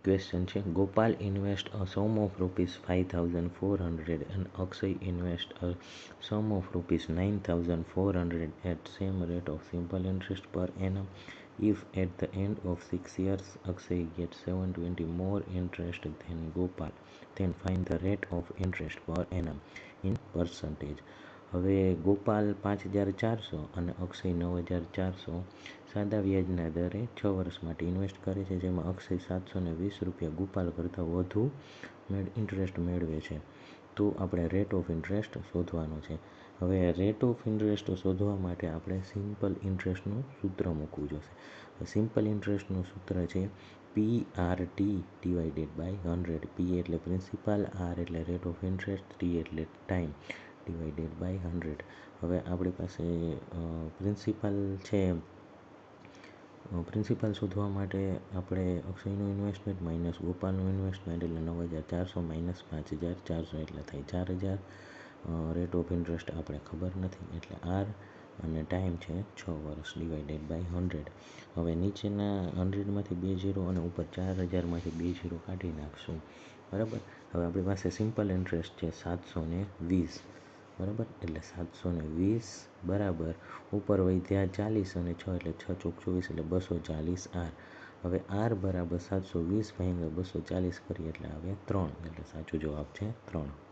Question છે, Gopal invest a sum of ₹5,400 and Akshay invest a sum of ₹9,400 at same rate of simple interest per annum. If at the end of 6 years Akshay gets 720 more interest than Gopal, then find the rate of interest per annum in percentage. હવે ગોપાલ 5,400 અને અક્ષય 9,400 સાદા વ્યાજના દરે 6 વર્ષ માટે invest કરે છે, જેમાં અક્ષય ₹720 ગોપાલ કરતાં વધુ ઇન્ટરેસ્ટ મેળવે છે. તો આપણે રેટ ઓફ ઇન્ટરેસ્ટ શોધવાનો છે. હવે રેટ ઓફ ઇન્ટરેસ્ટ શોધવા માટે આપણે સિમ્પલ ઇન્ટરેસ્ટનું સૂત્ર મૂકવું જોશે. સિમ્પલ ઇન્ટરેસ્ટનું સૂત્ર છે PRT ડિવાઇડેડ બાય 100. P એટલે પ્રિન્સિપાલ, R એટલે રેટ ઓફ ઇન્ટરેસ્ટ, T એટલે ટાઈમ ડિવાઇડેડ બાય 100. હવે આપણી પાસે પ્રિન્સિપાલ છે. પ્રિન્સિપાલ શોધવા માટે આપણે અક્ષયનું ઇન્વેસ્ટમેન્ટ માઇનસ ગોપાલનું ઇન્વેસ્ટમેન્ટ એટલે 9,400 માઇનસ 5,400 એટલે થાય 4,000. રેટ ઓફ ઇન્ટરેસ્ટ આપણે ખબર નથી એટલે R અને ટાઈમ છે 6 વર્ષ ડિવાઇડેડ બાય 100. હવે નીચેના 100માંથી 2 0 અને ઉપર 4,000માંથી 2 0 કાઢી નાખશું. બરાબર. હવે આપણી પાસે સિમ્પલ ઇન્ટરેસ્ટ છે 720. બરાબર, એટલે 720 બરાબર ઉપર વધ્યા 40 અને 6 એટલે 6 ચોક 24 એટલે 240 R. હવે R બરાબર 720 ભાગ્યા 240 કરીએ એટલે આવે 3, એટલે સાચો જવાબ છે 3.